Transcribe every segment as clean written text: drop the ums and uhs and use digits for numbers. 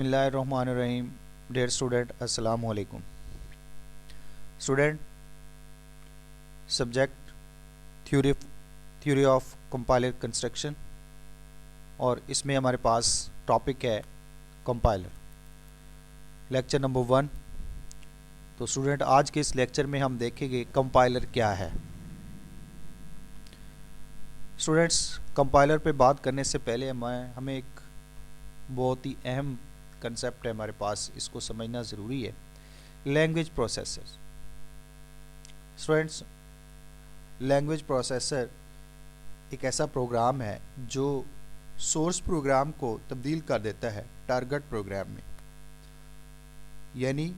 بسم اللہ الرحمن الرحیم. ڈیئر اسٹوڈنٹ, السلام علیکم. Student, subject theory of compiler construction, اور اس میں ہمارے پاس ٹاپک ہے کمپائلر, لیکچر نمبر 1. تو اسٹوڈنٹ, آج کے اس لیکچر میں ہم دیکھیں گے کمپائلر کیا ہے. اسٹوڈنٹس, کمپائلر پہ بات کرنے سے پہلے ہمیں ایک بہت ہی اہم کنسیپٹ ہے ہمارے پاس, اس کو سمجھنا ضروری ہے. Language processor. Students, language processor ایک ایسا پروگرام ہے جو سورس پروگرام کو تبدیل کر دیتا ہے ٹارگٹ پروگرام میں. یعنی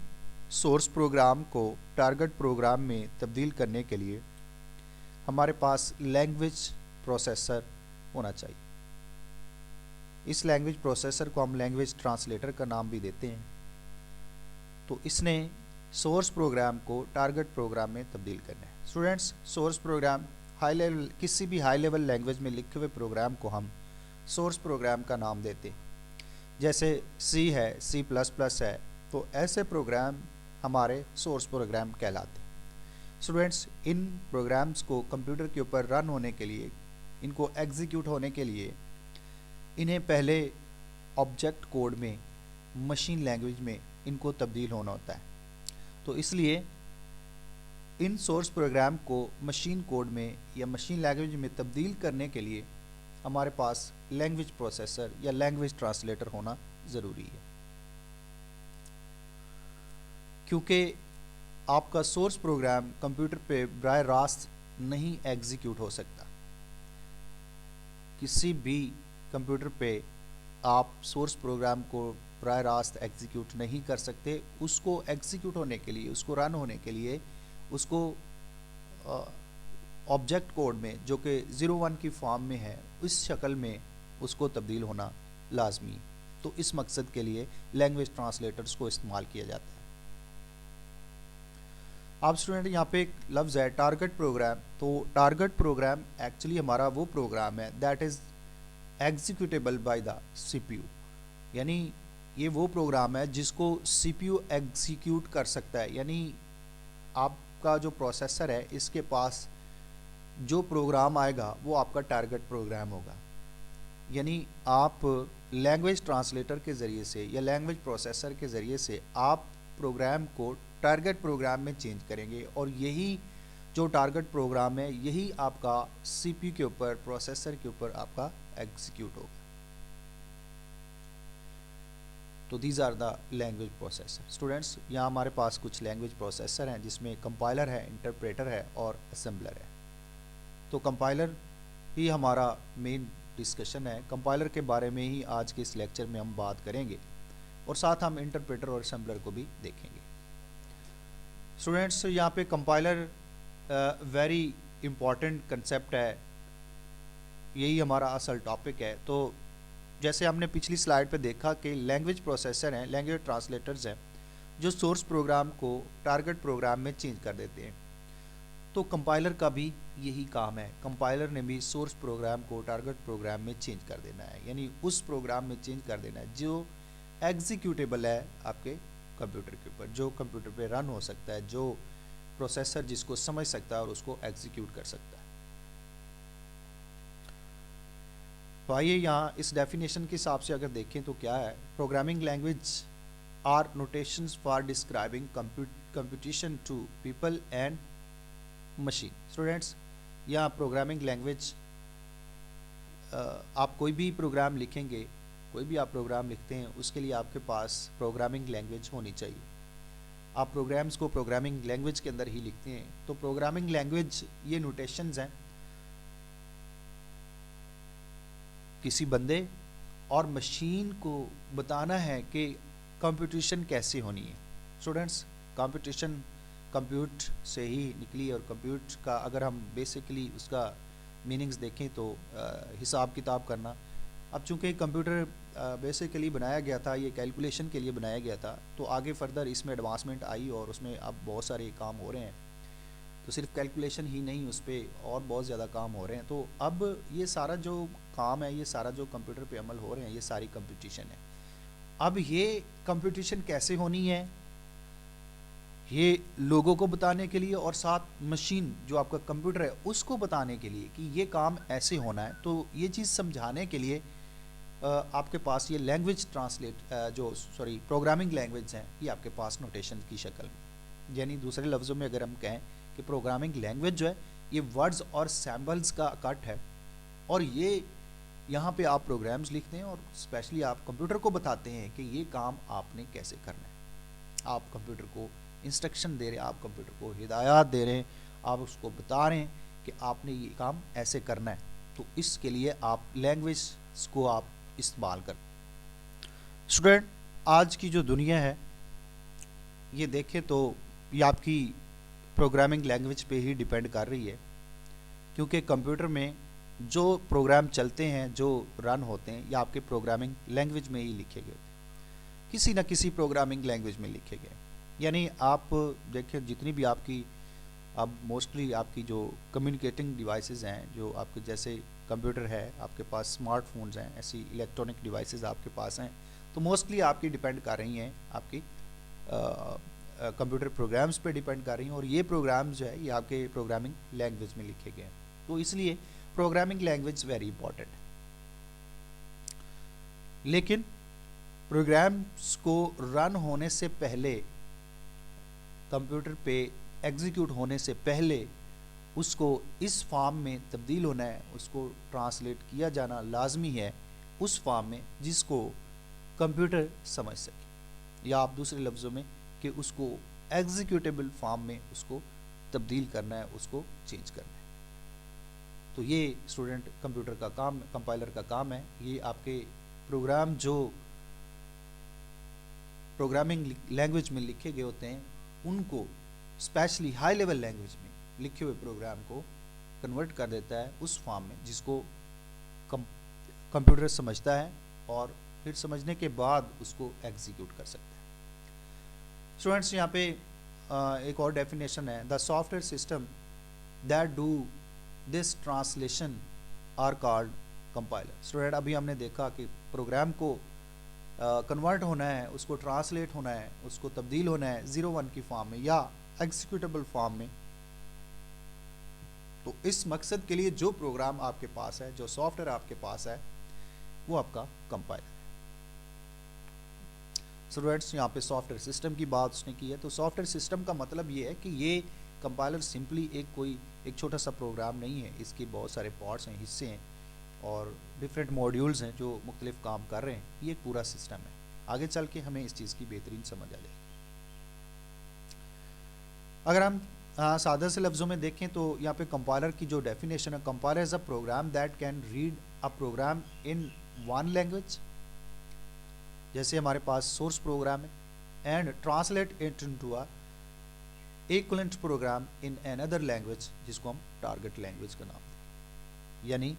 سورس پروگرام کو ٹارگٹ پروگرام میں تبدیل کرنے کے لیے ہمارے پاس لینگویج پروسیسر ہونا چاہیے. اس لینگویج پروسیسر کو ہم لینگویج ٹرانسلیٹر کا نام بھی دیتے ہیں. تو اس نے سورس پروگرام کو ٹارگٹ پروگرام میں تبدیل کرنا ہے. Students, source program high level, کسی بھی ہائی لیول لینگویج میں لکھے ہوئے پروگرام کو ہم سورس پروگرام کا نام دیتے ہیں. جیسے سی ہے, سی پلس پلس ہے, تو ایسے پروگرام ہمارے سورس پروگرام کہلاتے ہیں. اسٹوڈنٹس, ان پروگرامز کو کمپیوٹر کے اوپر رن ہونے کے لیے, ان کو ایگزیکیوٹ ہونے کے لیے, انہیں پہلے آبجیکٹ کوڈ میں, مشین لینگویج میں ان کو تبدیل ہونا ہوتا ہے. تو اس لیے ان سورس پروگرام کو مشین کوڈ میں یا مشین لینگویج میں تبدیل کرنے کے لیے ہمارے پاس لینگویج پروسیسر یا لینگویج ٹرانسلیٹر ہونا ضروری ہے. کیونکہ آپ کا سورس پروگرام کمپیوٹر پہ براہ راست نہیں ایگزیکیوٹ ہو سکتا. کسی بھی کمپیوٹر پہ آپ سورس پروگرام کو براہ راست ایگزیکیوٹ نہیں کر سکتے. اس کو ایگزیکیوٹ ہونے کے لیے, اس کو رن ہونے کے لیے, اس کو آبجیکٹ کوڈ میں, جو کہ 01 کی فارم میں ہے, اس شکل میں اس کو تبدیل ہونا لازمی. تو اس مقصد کے لیے لینگویج ٹرانسلیٹرز کو استعمال کیا جاتا ہے. آپ اسٹوڈنٹ, یہاں پہ ایک لفظ ہے ٹارگٹ پروگرام. تو ٹارگٹ پروگرام ایکچولی ہمارا وہ پروگرام ہے that is executable by the C P U. یعنی یہ وہ پروگرام ہے جس کو سی پی یو ایگزیکیوٹ کر سکتا ہے. یعنی آپ کا جو پروسیسر ہے, اس کے پاس جو پروگرام آئے گا وہ آپ کا ٹارگٹ پروگرام ہوگا. یعنی آپ لینگویج ٹرانسلیٹر کے ذریعے سے یا لینگویج پروسیسر کے ذریعے سے آپ پروگرام کو ٹارگٹ پروگرام میں چینج کریں گے, اور یہی جو ٹارگٹ پروگرام ہے یہی آپ کا سی پی یو کے اوپر, پروسیسر کے اوپر آپ کا ایگزیکیوٹ ہوگا. تو these are the language processor. Students, یہاں ہمارے پاس کچھ لینگویج پروسیسر ہیں جس میں کمپائلر ہے, انٹرپریٹر ہے اور اسمبلر ہے. تو کمپائلر ہی ہمارا مین ڈسکشن ہے. کمپائلر کے بارے میں ہی آج کے اس لیکچر میں ہم بات کریں گے, اور ساتھ ہم انٹرپریٹر اور اسمبلر کو بھی دیکھیں گے. اسٹوڈنٹس, یہاں پہ کمپائلر ویری امپورٹنٹ کنسیپٹ ہے, یہی ہمارا اصل ٹاپک ہے. تو جیسے ہم نے پچھلی سلائیڈ پہ دیکھا کہ لینگویج پروسیسر ہیں, لینگویج ٹرانسلیٹرز ہیں, جو سورس پروگرام کو ٹارگٹ پروگرام میں چینج کر دیتے ہیں. تو کمپائلر کا بھی یہی کام ہے. کمپائلر نے بھی سورس پروگرام کو ٹارگٹ پروگرام میں چینج کر دینا ہے, یعنی اس پروگرام میں چینج کر دینا ہے جو ایگزیکیوٹیبل ہے آپ کے کمپیوٹر کے اوپر, جو کمپیوٹر پہ رن ہو سکتا ہے, جو پروسیسر جس کو سمجھ سکتا ہے اور اس کو ایگزیکیوٹ کر سکتا ہے. تو آئیے یہاں اس ڈیفینیشن کے حساب سے اگر دیکھیں تو کیا ہے, programming language are notations for describing computation to people and machine. Students, یہاں پروگرامنگ لینگویج, آپ کوئی بھی پروگرام لکھیں گے, کوئی بھی آپ پروگرام لکھتے ہیں, اس کے لیے آپ کے پاس پروگرامنگ لینگویج ہونی چاہیے. آپ پروگرامز کو پروگرامنگ لینگویج کے اندر ہی لکھتے ہیں. تو پروگرامنگ لینگویج یہ نوٹیشنز ہیں کسی بندے اور مشین کو بتانا ہے کہ کمپٹیشن کیسے ہونی ہے. اسٹوڈنٹس, کمپٹیشن کمپیوٹ سے ہی نکلی, اور کمپیوٹ کا اگر ہم بیسیکلی اس کا میننگز دیکھیں تو حساب کتاب کرنا. اب چونکہ کمپیوٹر بیسیکلی بنایا گیا تھا, یہ کیلکولیشن کے لیے بنایا گیا تھا, تو آگے فردر اس میں ایڈوانسمنٹ آئی اور اس میں اب بہت سارے کام ہو رہے ہیں. تو صرف کیلکولیشن ہی نہیں, اس پہ اور بہت زیادہ کام ہو رہے ہیں. تو اب یہ سارا جو کام ہے, یہ سارا جو کمپیوٹر پہ عمل ہو رہے ہیں, یہ ساری کمپٹیشن ہے. اب یہ کمپٹیشن کیسے ہونی ہے، یہ لوگوں کو بتانے کے لیے اور ساتھ مشین جو آپ کا کمپیوٹر ہے اس کو بتانے کے لیے کہ یہ کام ایسے ہونا ہے. تو یہ چیز سمجھانے کے لیے آپ کے پاس یہ لینگویج پروگرامنگ لینگویج ہیں، یہ آپ کے پاس نوٹیشن کی شکل میں. یعنی دوسرے لفظوں میں اگر ہم کہیں کہ پروگرامنگ لینگویج جو ہے یہ ورڈز اور سیمبلز کا اکٹ ہے، اور یہ یہاں پہ آپ پروگرامز لکھتے ہیں اور اسپیشلی آپ کمپیوٹر کو بتاتے ہیں کہ یہ کام آپ نے کیسے کرنا ہے. آپ کمپیوٹر کو انسٹرکشن دے رہے ہیں، آپ کمپیوٹر کو ہدایات دے رہے ہیں، آپ اس کو بتا رہے ہیں کہ آپ نے یہ کام ایسے کرنا ہے. تو اس کے لیے آپ لینگویج کو آپ استعمال کریں. اسٹوڈنٹ، آج کی جو دنیا ہے یہ دیکھیں تو یہ آپ کی پروگرامنگ لینگویج پہ ہی ڈیپینڈ کر رہی ہے، کیونکہ کمپیوٹر میں جو پروگرام چلتے ہیں، جو رن ہوتے ہیں، یہ آپ کے پروگرامنگ لینگویج میں ہی لکھے گئے ہوتے ہیں، کسی نہ کسی پروگرامنگ لینگویج میں لکھے گئے. یعنی آپ دیکھیں جتنی بھی آپ کی اب موسٹلی آپ کی جو کمیونیکیٹنگ ڈیوائسز ہیں، جو آپ کے جیسے کمپیوٹر ہے، آپ کے پاس اسمارٹ فونز ہیں، ایسی الیکٹرانک ڈیوائسز آپ کے پاس ہیں، تو موسٹلی آپ کی ڈیپینڈ کر رہی ہیں آپ کی کمپیوٹر پروگرامز پہ ڈیپینڈ کر رہی ہیں، اور یہ پروگرامز جو ہے یہ آپ کے پروگرامنگ لینگویج میں لکھے گئے ہیں. تو اس لیے پروگرامنگ لینگویج ویری امپورٹنٹ ہے. لیکن پروگرامز کو رن ہونے سے پہلے، کمپیوٹر پہ ایگزیکیوٹ ہونے سے پہلے اس کو اس فارم میں تبدیل ہونا ہے، اس کو ٹرانسلیٹ کیا جانا لازمی ہے اس فارم میں جس کو کمپیوٹر سمجھ سکے، یا آپ دوسرے لفظوں میں کہ اس کو ایگزیکیوٹیبل فارم میں اس کو تبدیل کرنا ہے، اس کو چینج کرنا ہے. تو یہ اسٹوڈنٹ کمپیوٹر کا کام، کمپائلر کا کام ہے. یہ آپ کے پروگرام جو پروگرامنگ لینگویج میں لکھے گئے ہوتے ہیں ان کو اسپیشلی ہائی لیول لینگویج میں لکھے ہوئے پروگرام کو کنورٹ کر دیتا ہے اس فارم میں جس کو کمپیوٹر سمجھتا ہے، اور پھر سمجھنے کے بعد اس کو ایگزیکیوٹ کر سکتا ہے. اسٹوڈنٹس، یہاں پہ ایک اور ڈیفینیشن ہے: the software system that do this translation are called compiler. Student, ابھی ہم نے دیکھا کہ پروگرام کو کنورٹ ہونا ہے، اس کو ٹرانسلیٹ ہونا ہے، اس کو تبدیل ہونا ہے 01 کی فارم میں یا ایگزیکیوٹیبل فارم میں. تو اس مقصد کے لیے جو پروگرام آپ کے پاس ہے، جو سافٹ ویئر آپ کے پاس ہے، وہ آپ کا کمپائلر ہے. اسٹوڈنٹس، یہاں پہ سافٹ ویئر سسٹم کی بات اس نے کی ہے. تو سافٹ ویئر سسٹم کا مطلب یہ ہے کہ یہ کمپائلر سمپلی ایک چھوٹا سا پروگرام نہیں ہے، اس کے بہت سارے پارٹس ہیں، حصے ہیں، اور ڈفرینٹ موڈیولز ہیں جو مختلف کام کر رہے ہیں. یہ ایک پورا سسٹم ہے. آگے چل کے ہمیں اس چیز کی بہترین سمجھ آ جائے گی. اگر ہم سادہ سے لفظوں میں دیکھیں تو یہاں پہ کمپائلر کی جو ڈیفینیشن ہے: compiler is a program that can read a program in one language, جیسے ہمارے پاس سورس پروگرام ہے، and translate it into a equivalent program in another language, جس کو ہم ٹارگٹ لینگویج کا نام دیں. یعنی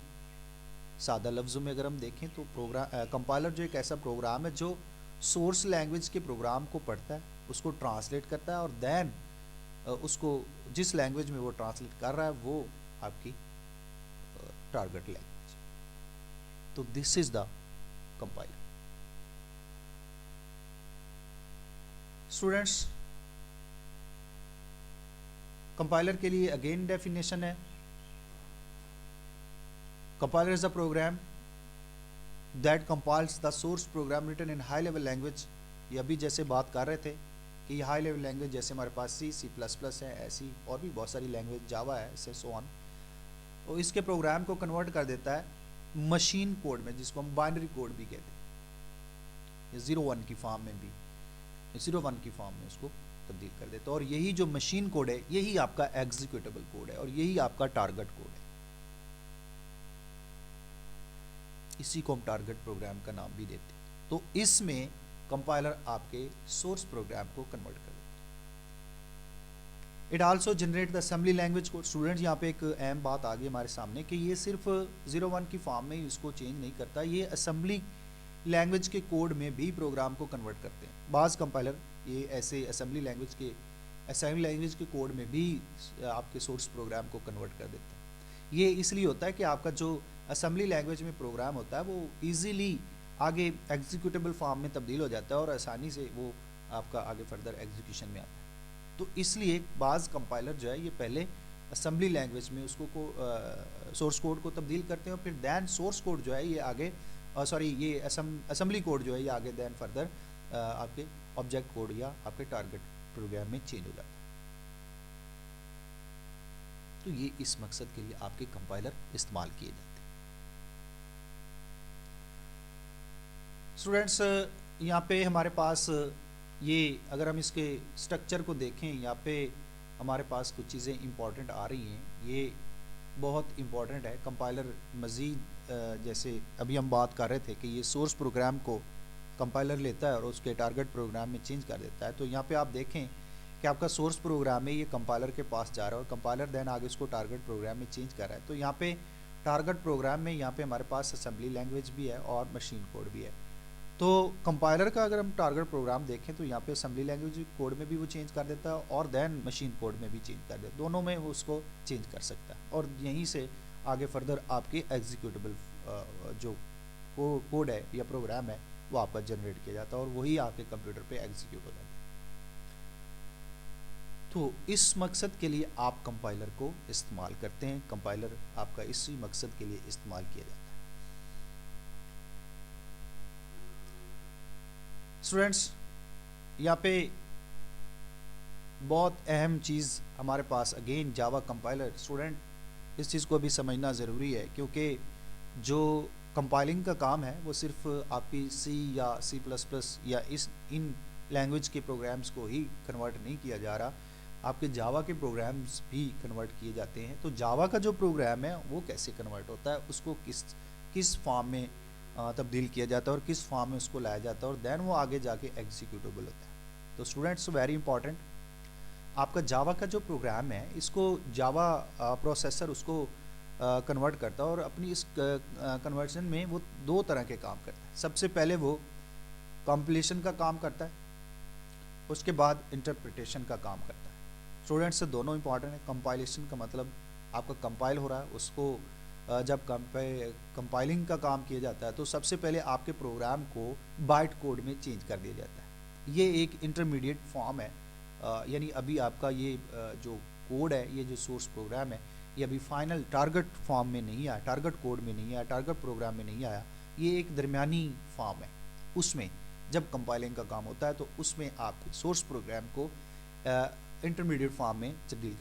سادہ لفظوں میں اگر ہم دیکھیں تو کمپائلر جو ایک ایسا پروگرام ہے جو سورس لینگویج کے پروگرام کو پڑھتا ہے، اس کو ٹرانسلیٹ کرتا ہے، اور دین اس کو جس لینگویج میں وہ ٹرانسلیٹ کر رہا ہے وہ آپ کی ٹارگٹ لینگویج. تو this is the compiler. Students, compiler کے لیے اگین ڈیفینیشن ہے: compiler is a program that compiles the source program written in high level language. یہ ابھی جیسے بات کر رہے تھے کہ یہ ہائی لیول لینگویج جیسے ہمارے پاس C++ ہے، ایسی اور بھی بہت ساری لینگویج، جاوا ہے، اسے سو آن، اور اس کے پروگرام کو کنورٹ کر دیتا ہے مشین کوڈ میں، جس کو ہم بائنری کوڈ بھی کہتے ہیں. 01 کی فارم میں بھی 01 کی فارم میں اس کو تبدیل کر دیتا ہے، اور یہی جو مشین کوڈ ہے یہی آپ کا ایگزیکیوٹیبل کوڈ ہے، اور یہی آپ کا ٹارگٹ کوڈ ہے. اسی کو ہم ٹارگٹ پروگرام کا نام بھی دیتے ہیں. تو اس میں کمپائلر آپ کے سورس پروگرام کو کنورٹ کر دیتا ہے. It also generate the assembly language code. Student, یہاں پہ ایک اہم بات آ گئی ہمارے سامنے کہ یہ صرف 01 کی فارم میں ہی اس کو چینج نہیں کرتا، یہ اسمبلی لینگویج کے کوڈ میں بھی پروگرام کو کنورٹ کرتے ہیں. بعض کمپائلر یہ ایسے اسمبلی لینگویج کے کوڈ میں بھی آپ کے سورس پروگرام کو کنورٹ کر دیتے ہیں. یہ اس لیے ہوتا ہے کہ آپ کا جو اسمبلی لینگویج میں پروگرام ہوتا ہے وہ ایزیلی آگے ایگزیکیوٹیبل فارم میں تبدیل ہو جاتا ہے اور آسانی سے وہ آپ کا آگے فردر ایگزیکیوشن میں آتا ہے. تو اس لیے بعض کمپائلر جو ہے یہ پہلے اسمبلی لینگویج میں اس کو سورس کوڈ کو تبدیل کرتے ہیں اور پھر دین سورس کوڈ جو ہے یہ آگے یہ اسمبلی کوڈ جو ہے یہ آگے دین فردر آپ کے آبجیکٹ کوڈ یا آپ کے ٹارگٹ پروگرام میں چینج ہو جاتا ہے. تو یہ اس مقصد کے لیے آپ کے کمپائلر استعمال کیے جاتے ہیں. اسٹوڈینٹس یہاں پہ ہمارے پاس یہ اگر ہم اس کے سٹرکچر کو دیکھیں یہاں پہ ہمارے پاس کچھ چیزیں امپورٹنٹ آ رہی ہیں. یہ بہت امپورٹنٹ ہے. کمپائلر مزید جیسے ابھی ہم بات کر رہے تھے کہ یہ سورس پروگرام کو کمپائلر لیتا ہے اور اس کے ٹارگٹ پروگرام میں چینج کر دیتا ہے. تو یہاں پہ آپ دیکھیں کہ آپ کا سورس پروگرام ہے یہ کمپائلر کے پاس جا رہا ہے اور کمپائلر دین آگے اس کو ٹارگٹ پروگرام میں چینج کر رہا ہے. تو یہاں پہ ٹارگٹ پروگرام میں یہاں پہ ہمارے پاس اسمبلی لینگویج بھی ہے اور مشین کوڈ بھی ہے. تو کمپائلر کا اگر ہم ٹارگٹ پروگرام دیکھیں تو یہاں پہ اسمبلی لینگویج کوڈ میں بھی وہ چینج کر دیتا ہے اور دین مشین کوڈ میں بھی چینج کر دیتا ہے. دونوں میں وہ اس کو چینج کر سکتا ہے اور یہیں سے آگے فردر آپ کے ایگزیکیوٹیبل جو کوڈ ہے یا پروگرام ہے وہ آپ کا جنریٹ کیا جاتا ہے اور وہی آپ کے کمپیوٹر پہ ایگزیکیوٹ ہو جاتا ہے. تو اس مقصد کے لیے آپ کمپائلر کو استعمال کرتے ہیں. کمپائلر آپ کا اسی مقصد کے لیے استعمال کیا جاتا ہے. اسٹوڈینٹس یہاں پہ بہت اہم چیز ہمارے پاس اگین جاوا کمپائلر. اسٹوڈینٹ اس چیز کو بھی سمجھنا ضروری ہے کیونکہ جو کمپائلنگ کا کام ہے وہ صرف آپ کی سی یا سی پلس پلس یا ان لینگویج کے پروگرامز کو ہی کنورٹ نہیں کیا جا رہا. آپ کے جاوا کے پروگرامز بھی کنورٹ کیے جاتے ہیں. تو جاوا کا جو پروگرام ہے وہ کیسے کنورٹ ہوتا ہے, اس کو کس فارم میں تبدیل کیا جاتا ہے اور کس فارم میں اس کو لایا جاتا ہے اور دین وہ آگے جا کے ایگزیکیوٹیبل ہوتا ہے. تو اسٹوڈینٹس ویری امپورٹنٹ, آپ کا جاوا کا جو پروگرام ہے اس کو جاوا پروسیسر اس کو کنورٹ کرتا ہے اور اپنی اس کنورژن میں وہ دو طرح کے کام کرتا ہے. سب سے پہلے وہ کمپلیشن کا کام کرتا ہے, اس کے بعد انٹرپریٹیشن کا کام کرتا ہے. اسٹوڈینٹس سے دونوں امپورٹنٹ ہیں. کمپائلیشن کا مطلب آپ کا کمپائل ہو رہا ہے, اس کو جب کمپائلنگ کا کام کیا جاتا ہے تو سب سے پہلے آپ کے پروگرام کو بائٹ کوڈ میں چینج کر دیا جاتا ہے. یہ ایک انٹرمیڈیٹ فارم ہے, یعنی ابھی آپ کا یہ جو کوڈ ہے, یہ جو سورس پروگرام ہے, یہ ابھی فائنل ٹارگٹ فارم میں نہیں آیا, ٹارگٹ کوڈ میں نہیں آیا, ٹارگٹ پروگرام میں نہیں آیا. یہ ایک درمیانی فارم ہے. اس میں جب کمپائلنگ کا کام ہوتا ہے تو اس میں آپ سورس پروگرام کو انٹرمیڈیٹ فارم میں تبدیل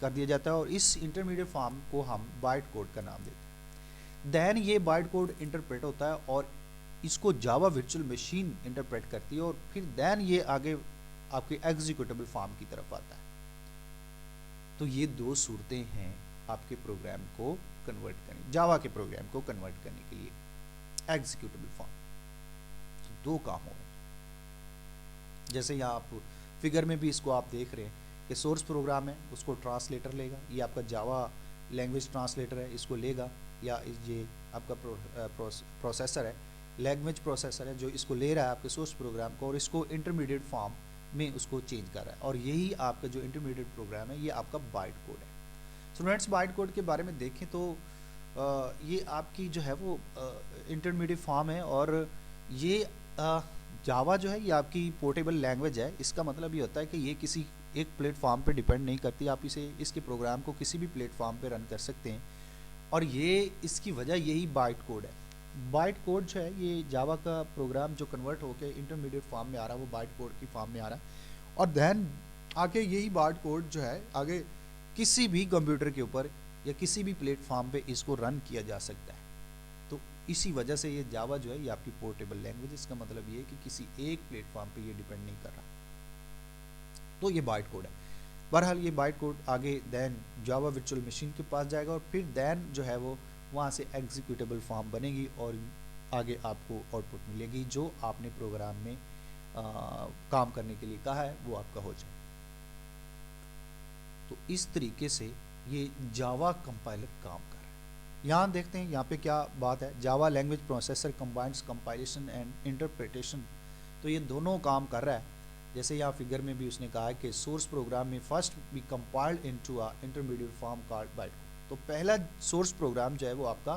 کر دیا جاتا ہے اور اس انٹرمیڈیٹ فارم کو ہم بائٹ کوڈ کا نام دیتے ہیں. دین یہ بائٹ کوڈ انٹرپریٹ ہوتا ہے اور اس کو جاوا ورچوئل مشین انٹرپریٹ کرتی ہے اور پھر دین یہ آگے آپ کے ایگزیکیوٹیبل فارم کی طرف آتا ہے. تو یہ دو صورتیں ہیں آپ کے پروگرام کو کنورٹ کرنے, جاوا کے پروگرام کو کنورٹ کرنے کے لیے ایگزیکیوٹیبل فارم. تو دو کام ہو رہے ہیں. جیسے یہاں آپ فگر میں بھی اس کو آپ دیکھ رہے ہیں کہ سورس پروگرام ہے, اس کو ٹرانسلیٹر لے گا, یہ آپ کا جاوا لینگویج ٹرانسلیٹر ہے, اس کو لے گا, یا یہ آپ کا پروسیسر ہے, لینگویج پروسیسر ہے جو اس کو لے رہا ہے آپ کے سورس پروگرام کو اور اس کو انٹرمیڈیٹ فارم میں اس کو چینج کر رہا ہے. اور یہی آپ کا جو انٹرمیڈیٹ پروگرام ہے یہ آپ کا بائٹ کوڈ ہے. اسٹوڈینٹس بائٹ کوڈ کے بارے میں دیکھیں تو یہ آپ کی جو ہے وہ انٹرمیڈیٹ فارم ہے اور یہ جاوا جو ہے یہ آپ کی پورٹیبل لینگویج ہے. اس کا مطلب یہ ہوتا ہے کہ یہ کسی ایک پلیٹ فارم پہ ڈیپینڈ نہیں کرتی, آپ اس کے پروگرام کو کسی بھی پلیٹ فارم پہ رن کر سکتے ہیں. اور یہ اس کی وجہ یہی بائٹ کوڈ ہے. بائٹ کوڈ جو ہے یہ جاوا کا پروگرام جو کنورٹ ہو کے انٹرمیڈیٹ فارم میں آ رہا ہے وہ بائٹ کوڈ کی فارم میں آ رہا ہے اور دین آگے یہی بائٹ کوڈ جو ہے آگے کسی بھی کمپیوٹر کے اوپر یا کسی بھی پلیٹ فارم پہ اس کو رن کیا جا سکتا ہے. تو اسی وجہ سے یہ جاوا جو ہے یہ آپ کی پورٹیبل لینگویج, اس کا مطلب یہ ہے کہ کسی ایک پلیٹ فارم پہ یہ ڈیپینڈ نہیں کر رہا. تو یہ بائٹ کوڈ ہے. بہرحال یہ بائٹ کوڈ آگے دین جاوا ورچوئل مشین کے پاس جائے گا اور پھر دین جو ہے وہ وہاں سے ایگزیکیوٹیبل فارم بنے گی اور آگے آپ کو آؤٹ پٹ ملے گی جو آپ نے پروگرام میں کام کرنے کے لیے کہا ہے وہ آپ کا ہو جائے. تو اس طریقے سے یہ جاوا کمپائلر کام کر رہا ہے. یہاں دیکھتے ہیں یہاں پہ کیا بات ہے, Java language processor combines compilation and interpretation. تو یہ دونوں کام کر رہا ہے. جیسے یہاں فگر میں بھی اس نے کہا ہے کہ سورس پروگرام میں first be compiled into intermediate form called byte code. تو پہلا سورس پروگرام جو ہے وہ آپ کا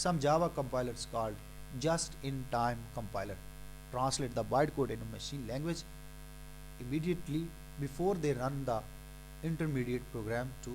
some Java compilers called just-in-time compiler translate the bytecode into machine language immediately before they run the intermediate program to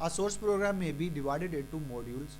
A source program may be divided into modules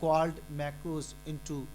called macros into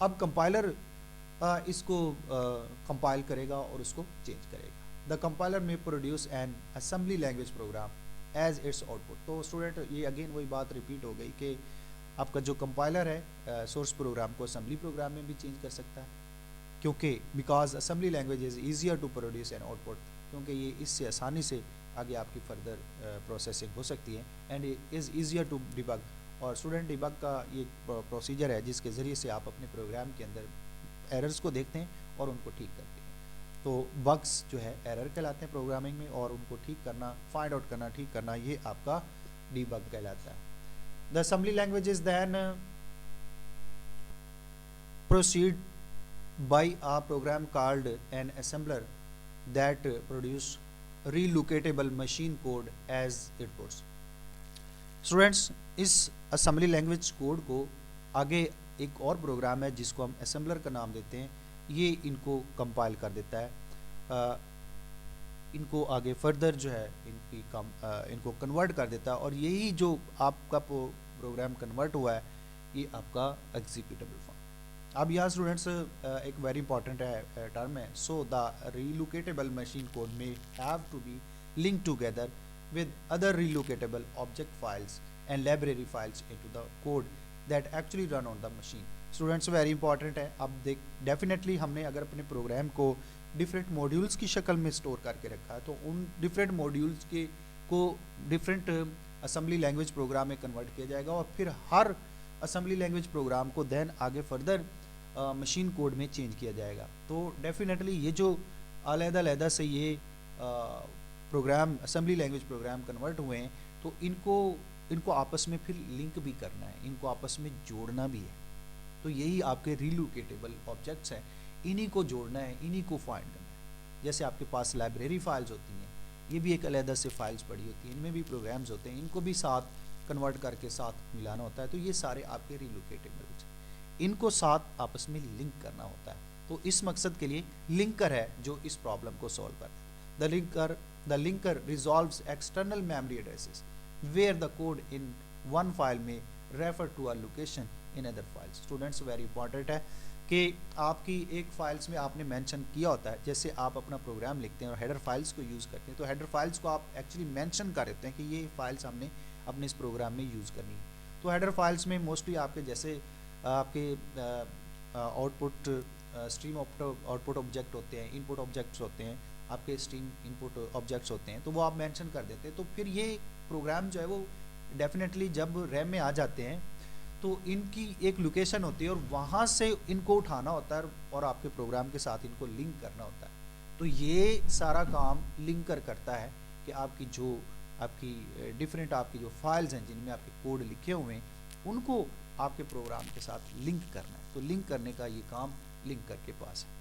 اب compiler اس کو compile کرے گا اور اس کو change کرے گا. The compiler may produce an assembly language program as its output. تو اسٹوڈنٹ یہ اگین وہی بات ریپیٹ ہو گئی کہ آپ کا جو کمپائلر ہے سورس پروگرام کو اسمبلی پروگرام میں بھی چینج کر سکتا ہے, کیونکہ because assembly language is easier to produce an output, کیونکہ یہ اس سے آسانی سے آگے آپ کی فردر پروسیسنگ ہو سکتی ہے, and is easier to debug. اور اسٹوڈنٹ ڈیبگ کا یہ پروسیجر ہے جس کے ذریعے سے آپ اپنے پروگرام کے اندر ایررز کو دیکھتے ہیں اور ان کو ٹھیک کرتے ہیں. تو بگس جو ہے ایرر کہلاتے ہیں پروگرامنگ میں, اور ان کو ٹھیک کرنا, فائنڈ آؤٹ کرنا, ٹھیک کرنا, یہ آپ کا ڈیبگ کہلاتا ہے. The assembly language is then proceed by a program called an assembler that produce relocatable machine code as it puts. Students اس اسمبلی لینگویج کوڈ کو آگے ایک اور پروگرام ہے جس کو ہم اسمبلر کا نام دیتے ہیں, یہ ان کو کمپائل کر دیتا ہے, ان کو آگے فردر جو ہے ان کو کنورٹ کر دیتا ہے, اور یہی جو آپ کا پروگرام کنورٹ ہوا ہے یہ آپ کا ایگزیکیوٹیبل فارم. اب یہاں اسٹوڈنٹس ایک ویری امپورٹنٹ ہے ٹرم ہے. So the relocatable machine code may have to be link together with other relocatable object files and library files into the code that actually run on the machine. Students very important ہے. اب definitely ہم نے اگر اپنے programme کو different modules کی شکل میں اسٹور کر کے رکھا ہے تو ان ڈفرینٹ ماڈیولس کے کو ڈفرینٹ اسمبلی لینگویج پروگرام میں کنورٹ کیا جائے گا, اور پھر ہر اسمبلی لینگویج پروگرام کو دین آگے فردر مشین کوڈ میں چینج کیا جائے گا. تو ڈیفینیٹلی یہ جو علیحدہ علیحدہ سے یہ program assembly language program convert ہوئے ہیں تو ان کو آپس میں پھر لنک بھی کرنا ہے, ان کو آپس میں جوڑنا بھی ہے. تو یہی آپ کے ریلوکیٹیبل آبجیکٹس ہیں, انہی کو جوڑنا ہے, انہی کو فائنڈ کرنا ہے. جیسے آپ کے پاس لائبریری فائلز ہوتی ہیں, یہ بھی ایک علیحدہ سے فائلز پڑی ہوتی ہیں, ان میں بھی پروگرامز ہوتے ہیں, ان کو بھی ساتھ کنورٹ کر کے ساتھ ملانا ہوتا ہے. تو یہ سارے آپ کے ریلوکیٹیبلز, ان کو ساتھ آپس میں لنک کرنا ہوتا ہے. تو اس مقصد کے لیے لنکر ہے جو اس پرابلم کو سولو کرتا ہے. The linker resolves external memory addresses where the code in one file may refer to a location in other files. Students very important ہے کہ آپ کی ایک فائلز میں آپ نے مینشن کیا ہوتا ہے, جیسے آپ اپنا پروگرام لکھتے ہیں اور ہیڈر فائلز کو یوز کرتے ہیں, تو ہیڈر فائلز کو آپ ایکچولی مینشن کر دیتے ہیں کہ یہ فائلز ہم نے اپنے اس پروگرام میں یوز کرنی ہے. تو ہیڈر فائلز میں موسٹلی آپ کے جیسے آپ کے out put stream out put object ہوتے ہیں, ان پٹ آبجیکٹس ہوتے ہیں, آپ کے اسٹریم ان پٹ آبجیکٹس ہوتے ہیں, تو وہ آپ مینشن کر دیتے ہیں. تو پھر یہ پروگرام جو ہے وہ ڈیفینیٹلی جب ریم میں آ جاتے ہیں تو ان کی ایک لوکیشن ہوتی ہے, اور وہاں سے ان کو اٹھانا ہوتا ہے اور آپ کے پروگرام کے ساتھ ان کو لنک کرنا ہوتا ہے. تو یہ سارا کام لنکر کرتا ہے کہ آپ کی جو آپ کی ڈفرینٹ آپ کی جو فائلز ہیں جن میں آپ کے کوڈ لکھے ہوئے ہیں ان کو آپ کے پروگرام کے ساتھ لنک کرنا ہے. تو لنک کرنے کا یہ کام لنکر کے پاس ہے.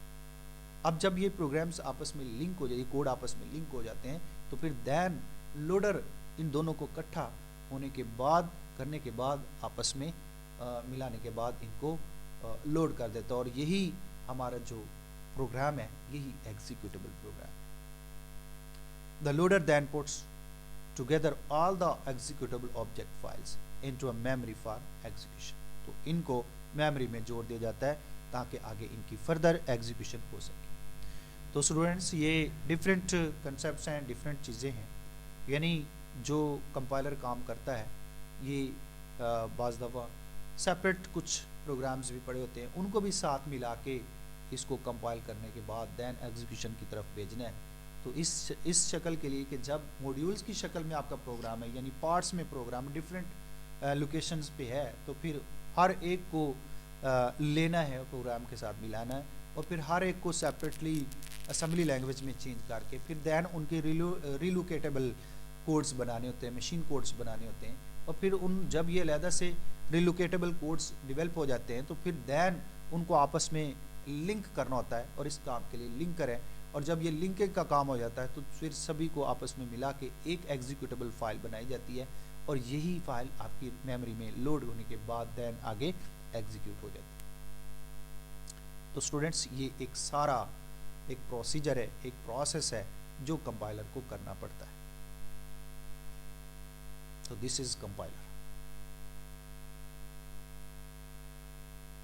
اب جب یہ پروگرامز آپس میں لنک ہو جائے, یہ کوڈ آپس میں لنک ہو جاتے ہیں, تو پھر دین لوڈر ان دونوں کو اکٹھا ہونے کے بعد کرنے کے بعد آپس میں ملانے کے بعد ان کو لوڈ کر دیتا ہے, اور یہی ہمارا جو پروگرام ہے یہی ایگزیکیوٹیبل پروگرام ہے. The loader then puts together all the executable object files into a memory for execution. تو ان کو میموری میں جوڑ دیا جاتا ہے تاکہ آگے ان کی فردر ایگزیکیوشن ہو سکے. تو اسٹوڈنٹس یہ ڈفرینٹ کنسیپٹس ہیں, ڈفرینٹ چیزیں ہیں, یعنی جو کمپائلر کام کرتا ہے یہ بعض دفعہ سیپریٹ کچھ پروگرامز بھی پڑے ہوتے ہیں, ان کو بھی ساتھ ملا کے اس کو کمپائل کرنے کے بعد دین ایگزیکیوشن کی طرف بھیجنا ہے. تو اس شکل کے لیے کہ جب موڈیولز کی شکل میں آپ کا پروگرام ہے, یعنی پارٹس میں پروگرام ڈفرینٹ لوکیشنز پہ ہے, تو پھر ہر ایک کو لینا ہے, پروگرام کے ساتھ ملانا ہے, اور پھر ہر ایک کو سیپریٹلی اسمبلی لینگویج میں چینج کر کے پھر دین ان کے ریلوکیٹیبل کوڈز بنانے ہوتے ہیں, مشین کوڈز بنانے ہوتے ہیں, اور پھر جب یہ علیحدہ سے ریلوکیٹیبل کوڈز ڈیولپ ہو جاتے ہیں تو پھر دین ان کو آپس میں لنک کرنا ہوتا ہے, اور اس کام کے لیے لنکر ہے. اور جب یہ لنکنگ کا کام ہو جاتا ہے تو پھر سبھی کو آپس میں ملا کے ایک ایگزیکیوٹیبل فائل بنائی جاتی ہے, اور یہی فائل آپ کی میموری میں لوڈ ہونے کے بعد دین آگے ایگزیکیوٹ ہو جاتی ہے. تو اسٹوڈنٹس یہ ایک سارا ایک پروسیجر ہے, ایک پروسیس ہے جو کمپائلر کو کرنا پڑتا ہے. تو دس از کمپائلر.